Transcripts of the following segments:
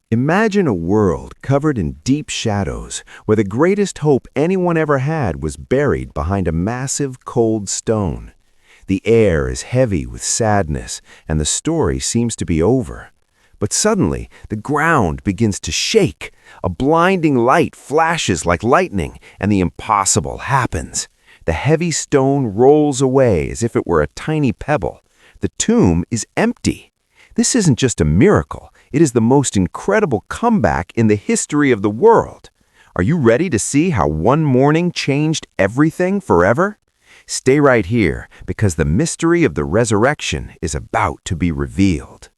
Imagine a world covered in deep shadows, where the greatest hope anyone ever had was buried behind a massive, cold stone. The air is heavy with sadness, and the story seems to be over. But suddenly, the ground begins to shake. A blinding light flashes like lightning, and the impossible happens. The heavy stone rolls away as if it were a tiny pebble. The tomb is empty. This isn't just a miracle. It is the most incredible comeback in the history of the world. Are you ready to see how one morning changed everything forever? Stay right here, because the mystery of the resurrection is about to be revealed.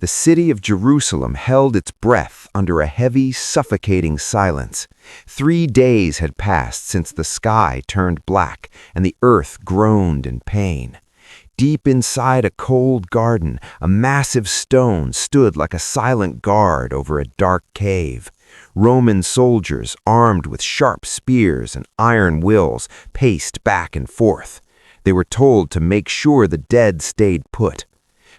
The city of Jerusalem held its breath under a heavy, suffocating silence. 3 days had passed since the sky turned black and the earth groaned in pain. Deep inside a cold garden, a massive stone stood like a silent guard over a dark cave. Roman soldiers, armed with sharp spears and iron wills, paced back and forth. They were told to make sure the dead stayed put.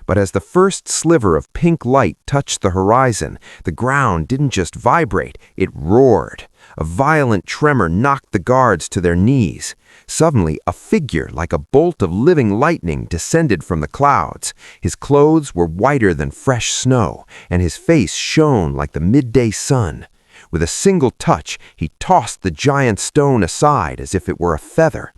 But as the first sliver of pink light touched the horizon, the ground didn't just vibrate, it roared. A violent tremor knocked the guards to their knees. Suddenly, a figure like a bolt of living lightning descended from the clouds. His clothes were whiter than fresh snow, and his face shone like the midday sun. With a single touch, he tossed the giant stone aside as if it were a feather.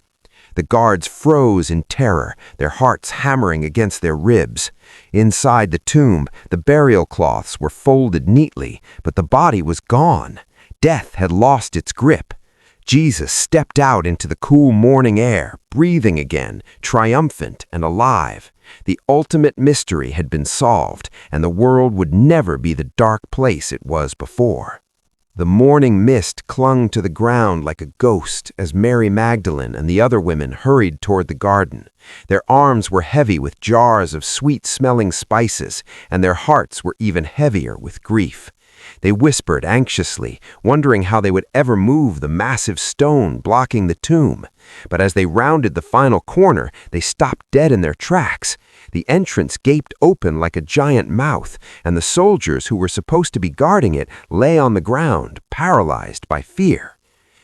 The guards froze in terror, their hearts hammering against their ribs. Inside the tomb, the burial cloths were folded neatly, but the body was gone. Death had lost its grip. Jesus stepped out into the cool morning air, breathing again, triumphant and alive. The ultimate mystery had been solved, and the world would never be the dark place it was before. The morning mist clung to the ground like a ghost as Mary Magdalene and the other women hurried toward the garden. Their arms were heavy with jars of sweet-smelling spices, and their hearts were even heavier with grief. They whispered anxiously, wondering how they would ever move the massive stone blocking the tomb. But as they rounded the final corner, they stopped dead in their tracks. The entrance gaped open like a giant mouth, and the soldiers who were supposed to be guarding it lay on the ground, paralyzed by fear.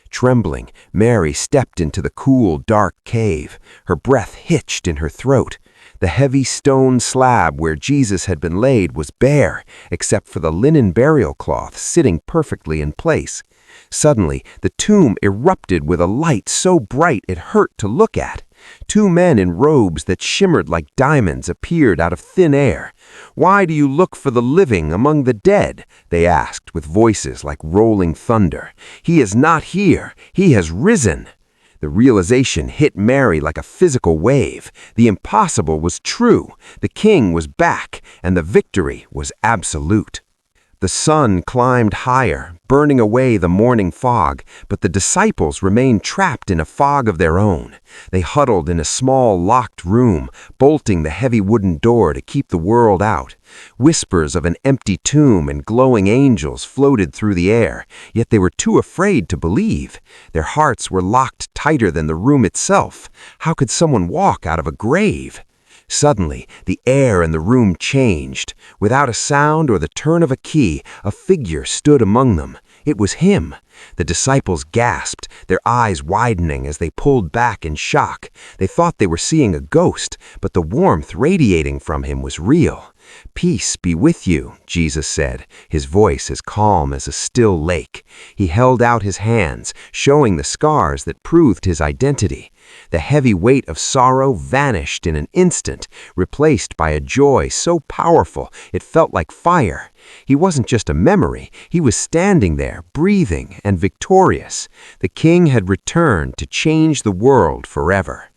Trembling, Mary stepped into the cool, dark cave. Her breath hitched in her throat. The heavy stone slab where Jesus had been laid was bare, except for the linen burial cloth sitting perfectly in place. Suddenly, the tomb erupted with a light so bright it hurt to look at. 2 men in robes that shimmered like diamonds appeared out of thin air. "Why do you look for the living among the dead?" they asked with voices like rolling thunder. "He is not here. He has risen." The realization hit Mary like a physical wave. The impossible was true. The king was back, and the victory was absolute. The sun climbed higher, burning away the morning fog, but the disciples remained trapped in a fog of their own. They huddled in a small, locked room, bolting the heavy wooden door to keep the world out. Whispers of an empty tomb and glowing angels floated through the air, yet they were too afraid to believe. Their hearts were locked tighter than the room itself. How could someone walk out of a grave? Suddenly, the air in the room changed. Without a sound or the turn of a key, a figure stood among them. It was him. The disciples gasped, their eyes widening as they pulled back in shock. They thought they were seeing a ghost, but the warmth radiating from him was real. "Peace be with you," Jesus said, his voice as calm as a still lake. He held out his hands, showing the scars that proved his identity. The heavy weight of sorrow vanished in an instant, replaced by a joy so powerful it felt like fire. He wasn't just a memory, he was standing there, breathing and victorious. The king had returned to change the world forever.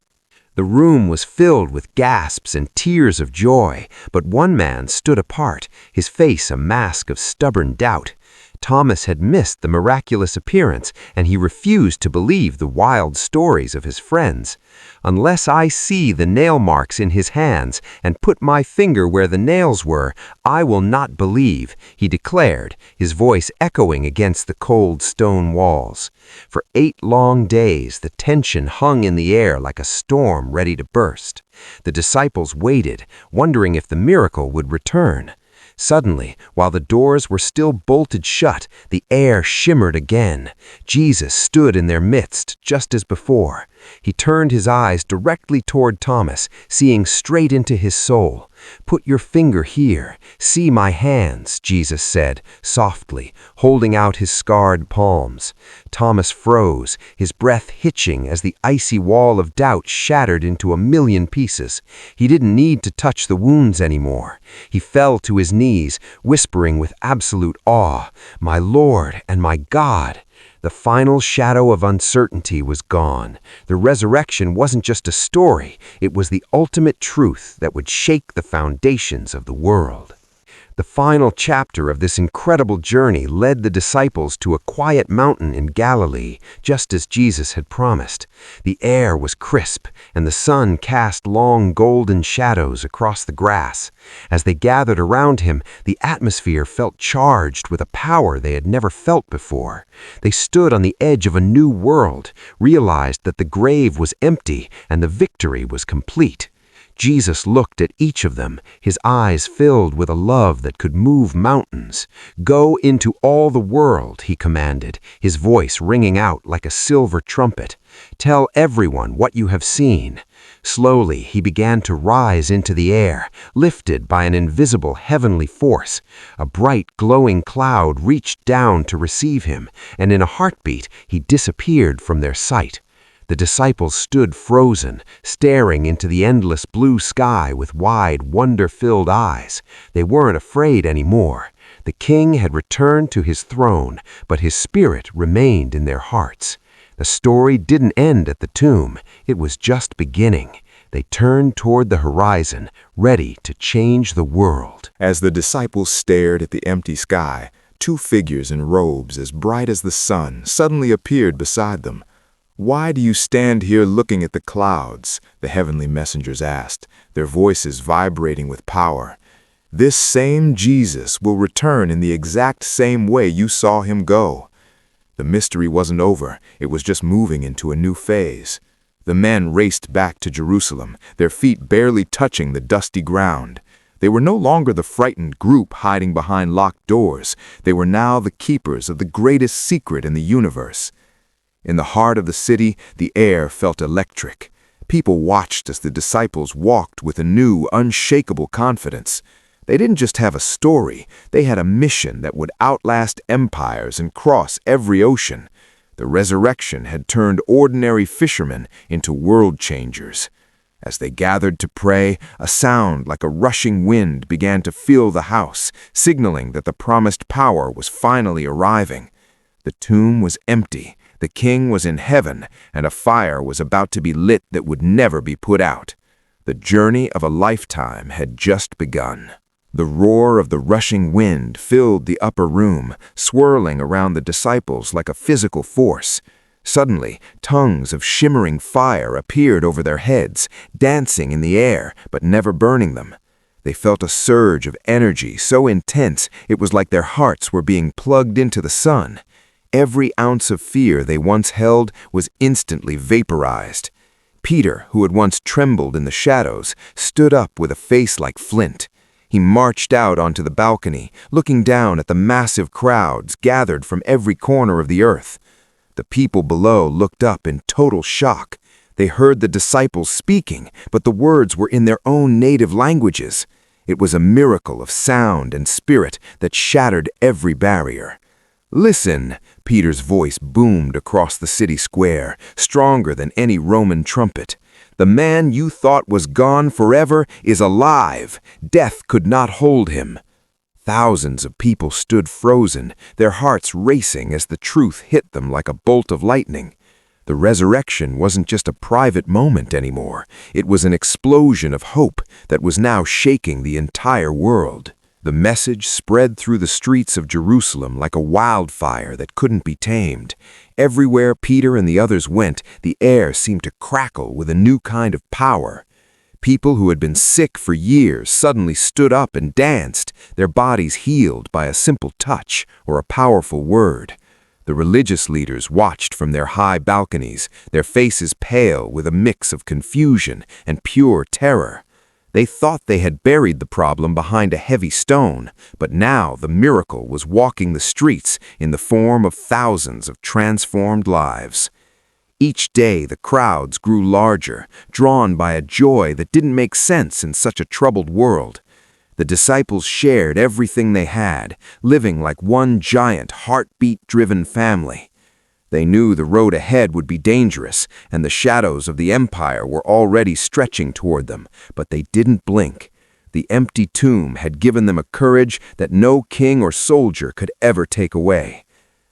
The room was filled with gasps and tears of joy, but one man stood apart, his face a mask of stubborn doubt. Thomas had missed the miraculous appearance, and he refused to believe the wild stories of his friends. "Unless I see the nail marks in his hands and put my finger where the nails were, I will not believe," he declared, his voice echoing against the cold stone walls. For 8 long days, the tension hung in the air like a storm ready to burst. The disciples waited, wondering if the miracle would return. Suddenly, while the doors were still bolted shut, the air shimmered again. Jesus stood in their midst, just as before. He turned his eyes directly toward Thomas, seeing straight into his soul. "Put your finger here. See my hands," Jesus said, softly, holding out his scarred palms. Thomas froze, his breath hitching as the icy wall of doubt shattered into a million pieces. He didn't need to touch the wounds anymore. He fell to his knees, whispering with absolute awe, "My Lord and my God." The final shadow of uncertainty was gone. The resurrection wasn't just a story, it was the ultimate truth that would shake the foundations of the world. The final chapter of this incredible journey led the disciples to a quiet mountain in Galilee, just as Jesus had promised. The air was crisp, and the sun cast long golden shadows across the grass. As they gathered around him, the atmosphere felt charged with a power they had never felt before. They stood on the edge of a new world, realized that the grave was empty and the victory was complete. Jesus looked at each of them, his eyes filled with a love that could move mountains. "Go into all the world," he commanded, his voice ringing out like a silver trumpet. "Tell everyone what you have seen." Slowly, he began to rise into the air, lifted by an invisible heavenly force. A bright, glowing cloud reached down to receive him, and in a heartbeat, he disappeared from their sight. The disciples stood frozen, staring into the endless blue sky with wide, wonder-filled eyes. They weren't afraid anymore. The king had returned to his throne, but his spirit remained in their hearts. The story didn't end at the tomb. It was just beginning. They turned toward the horizon, ready to change the world. As the disciples stared at the empty sky, two figures in robes as bright as the sun suddenly appeared beside them. "Why do you stand here looking at the clouds?" the heavenly messengers asked, their voices vibrating with power. "This same Jesus will return in the exact same way you saw him go." The mystery wasn't over, it was just moving into a new phase. The men raced back to Jerusalem, their feet barely touching the dusty ground. They were no longer the frightened group hiding behind locked doors. They were now the keepers of the greatest secret in the universe. In the heart of the city, the air felt electric. People watched as the disciples walked with a new, unshakable confidence. They didn't just have a story, they had a mission that would outlast empires and cross every ocean. The resurrection had turned ordinary fishermen into world changers. As they gathered to pray, a sound like a rushing wind began to fill the house, signaling that the promised power was finally arriving. The tomb was empty. The king was in heaven, and a fire was about to be lit that would never be put out. The journey of a lifetime had just begun. The roar of the rushing wind filled the upper room, swirling around the disciples like a physical force. Suddenly, tongues of shimmering fire appeared over their heads, dancing in the air, but never burning them. They felt a surge of energy so intense it was like their hearts were being plugged into the sun. Every ounce of fear they once held was instantly vaporized. Peter, who had once trembled in the shadows, stood up with a face like flint. He marched out onto the balcony, looking down at the massive crowds gathered from every corner of the earth. The people below looked up in total shock. They heard the disciples speaking, but the words were in their own native languages. It was a miracle of sound and spirit that shattered every barrier. "Listen," Peter's voice boomed across the city square, stronger than any Roman trumpet. "The man you thought was gone forever is alive. Death could not hold him." Thousands of people stood frozen, their hearts racing as the truth hit them like a bolt of lightning. The resurrection wasn't just a private moment anymore. It was an explosion of hope that was now shaking the entire world. The message spread through the streets of Jerusalem like a wildfire that couldn't be tamed. Everywhere Peter and the others went, the air seemed to crackle with a new kind of power. People who had been sick for years suddenly stood up and danced, their bodies healed by a simple touch or a powerful word. The religious leaders watched from their high balconies, their faces pale with a mix of confusion and pure terror. They thought they had buried the problem behind a heavy stone, but now the miracle was walking the streets in the form of thousands of transformed lives. Each day the crowds grew larger, drawn by a joy that didn't make sense in such a troubled world. The disciples shared everything they had, living like one giant, heartbeat-driven family. They knew the road ahead would be dangerous, and the shadows of the empire were already stretching toward them, but they didn't blink. The empty tomb had given them a courage that no king or soldier could ever take away.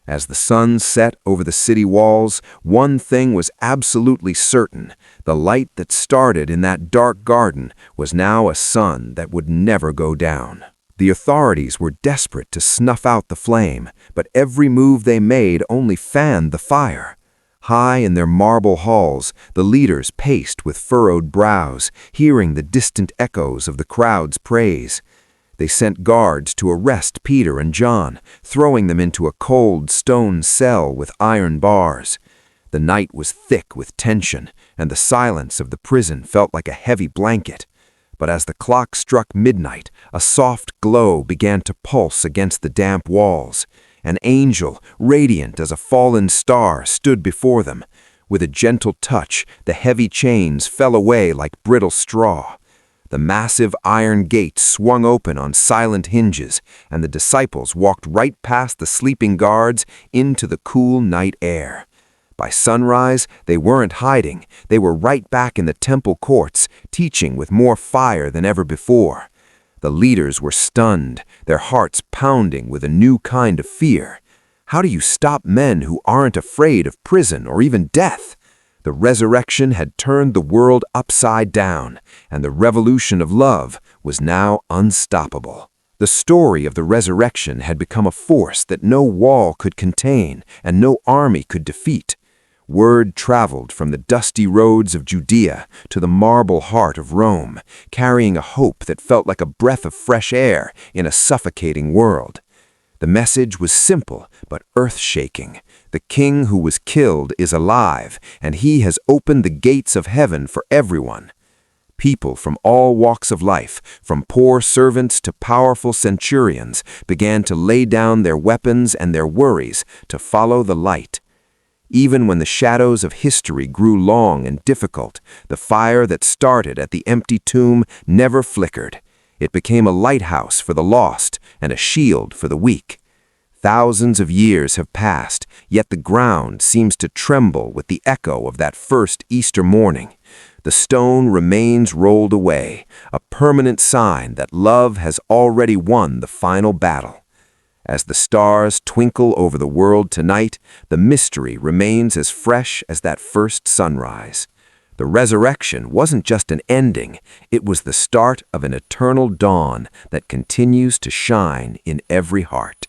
As the sun set over the city walls, one thing was absolutely certain. The light that started in that dark garden was now a sun that would never go down. The authorities were desperate to snuff out the flame, but every move they made only fanned the fire. High in their marble halls, the leaders paced with furrowed brows, hearing the distant echoes of the crowd's praise. They sent guards to arrest Peter and John, throwing them into a cold stone cell with iron bars. The night was thick with tension, and the silence of the prison felt like a heavy blanket. But as the clock struck midnight, a soft glow began to pulse against the damp walls. An angel, radiant as a fallen star, stood before them. With a gentle touch, the heavy chains fell away like brittle straw. The massive iron gate swung open on silent hinges, and the disciples walked right past the sleeping guards into the cool night air. By sunrise, they weren't hiding. They were right back in the temple courts, teaching with more fire than ever before. The leaders were stunned, their hearts pounding with a new kind of fear. How do you stop men who aren't afraid of prison or even death? The resurrection had turned the world upside down, and the revolution of love was now unstoppable. The story of the resurrection had become a force that no wall could contain and no army could defeat. Word traveled from the dusty roads of Judea to the marble heart of Rome, carrying a hope that felt like a breath of fresh air in a suffocating world. The message was simple but earth-shaking. The king who was killed is alive, and he has opened the gates of heaven for everyone. People from all walks of life, from poor servants to powerful centurions, began to lay down their weapons and their worries to follow the light. Even when the shadows of history grew long and difficult, the fire that started at the empty tomb never flickered. It became a lighthouse for the lost and a shield for the weak. Thousands of years have passed, yet the ground seems to tremble with the echo of that first Easter morning. The stone remains rolled away, a permanent sign that love has already won the final battle. As the stars twinkle over the world tonight, the mystery remains as fresh as that first sunrise. The resurrection wasn't just an ending, it was the start of an eternal dawn that continues to shine in every heart.